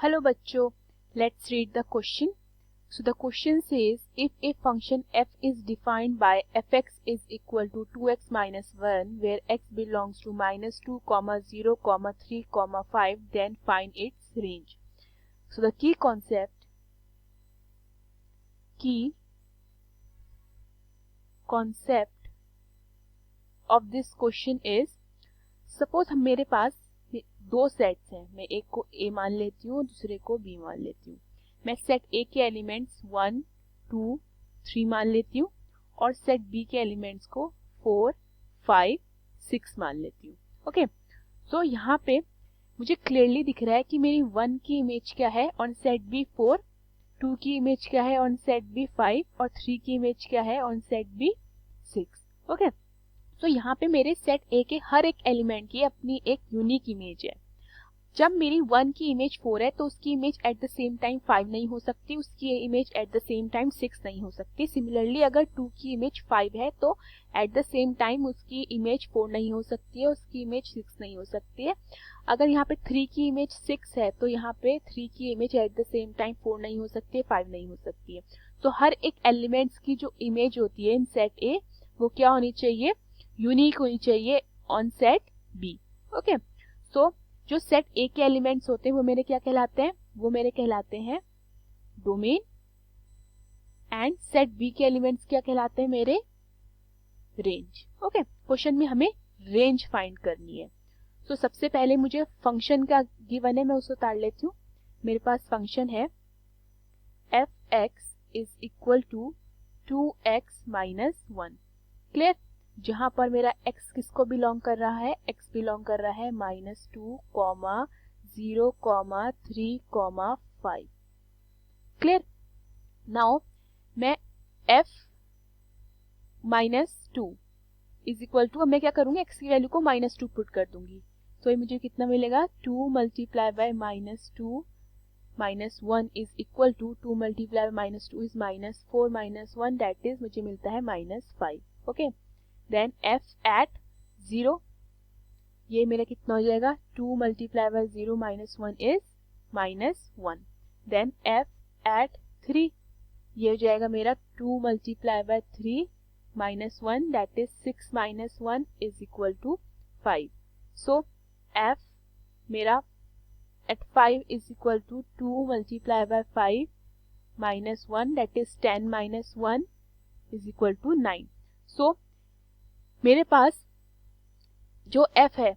Hello bachcho, let's read the question. So the question says if a function f is defined by fx is equal to 2x minus 1 where x belongs to minus 2, 0, 3, 5 then find its range. So the key concept of this question is suppose मेरे पास दो sets हैं, मैं एक को a मान लेती हूँ दूसरे को b मान लेती हूँ. मैं सेट a के एलिमेंट्स 1, 2, 3 मान लेती हूँ और सेट b के एलिमेंट्स को 4, 5, 6 मान लेती हूँ. ओके, सो यहाँ पे मुझे क्लियरली दिख रहा है कि मेरी 1 की इमेज क्या है ऑन सेट b 4, 2 की इमेज क्या है ऑन सेट b 5 और 3 की इमेज क्या है ऑन सेट b 6. ओके, तो यहाँ पे मेरे सेट A के हर एक एलिमेंट की अपनी एक यूनिक इमेज है. जब मेरी 1 की इमेज 4 है तो उसकी image at the same time 5 नहीं हो सकती, उसकी image at the same time 6 नहीं हो सकती. सिमिलरली अगर 2 की इमेज 5 है तो एट द सेम टाइम उसकी इमेज 4 नहीं हो सकती है, उसकी इमेज 6 नहीं हो सकती है. अगर यहाँ पे 3 की इमेज 6 है तो यहाँ पे 3 की image at the same time 4 नहीं हो सकती है, 5 नहीं हो सकती है. तो हर एक एलिमेंट्स की जो इमेज होती है इन सेट ए वो क्या होनी चाहिए, यूनिक होनी चाहिए ऑन सेट बी. ओके, सो जो सेट ए के एलिमेंट्स होते हैं वो मेरे क्या कहलाते हैं, वो मेरे कहलाते हैं डोमेन. एंड सेट बी के एलिमेंट्स क्या कहलाते हैं मेरे, रेंज. ओके, क्वेश्चन में हमें रेंज फाइंड करनी है. सो सबसे पहले मुझे फंक्शन का गिवन है, मैं उसे उतार लेती हूँ. मेरे पास फंक्शन है F X is equal to 2x minus 1. Clear, जहां पर मेरा x किसको बिलोंग कर रहा है, x बिलोंग कर रहा है -2, 0, 3, 5. क्लियर. नाउ मैं f -2 इज इक्वल टू, अब मैं क्या करूंगी, x की वैल्यू को -2 पुट कर दूंगी तो ये मुझे कितना मिलेगा, 2 multiply by -2 -1 is equal to 2 multiply by -2 is -4 -1 that is मुझे मिलता है -5. ओके, देन f at 0, ये मेरा कितना हो जाएगा, 2 multiply by 0 -1 is -1. Then f at 3, ये हो जाएगा मेरा 2 multiply by 3 -1 that is 6 -1 is equal to 5. So f मेरा at 5 is equal to 2 multiplied by 5 minus 1 that is 10 minus 1 is equal to 9. So मेरे पास जो f है,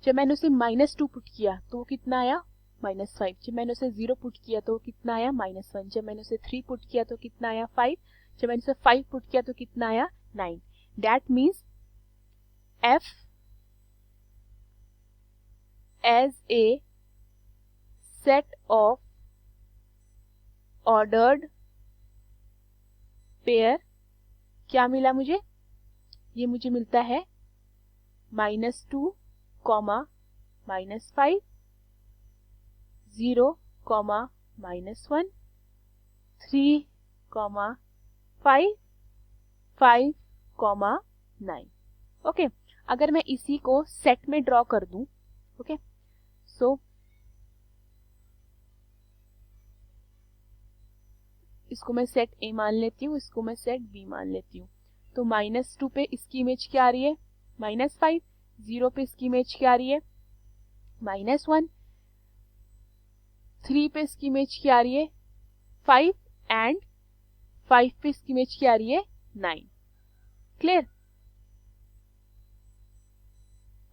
जब मैंने उसे -2 पुट किया तो वो कितना आया, -5. जब मैंने उसे 0 पुट किया तो कितना आया, -1. जब मैंने उसे 3 पुट किया तो कितना आया, 5. जब मैंने उसे 5 पुट किया तो कितना आया, 9. That means f as a set of ordered pair क्या मिला मुझे, ये मुझे मिलता है -2, -5, 0, -1, 3, 5, 5, 9. ओके, अगर मैं इसी को सेट में ड्रॉ कर दूं, ओके, सो इसको मैं सेट ए मान लेती हूँ, इसको मैं सेट बी मान लेती हूँ. तो -2 पे इसकी इमेज क्या आ रही है, -5. 0 पे इसकी इमेज क्या आ रही है, -1. 3 पे इसकी इमेज क्या आ रही है, 5. एंड 5 पे इसकी इमेज क्या आ रही है, 9. क्लियर.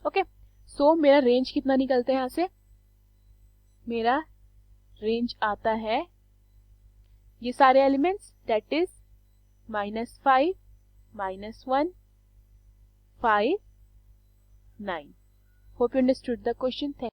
ओके, सो मेरा रेंज कितना निकलता है यहाँ से, मेरा रेंज आता है ये सारे elements that is -5, -1, 5, 9. Hope you understood the question. Thank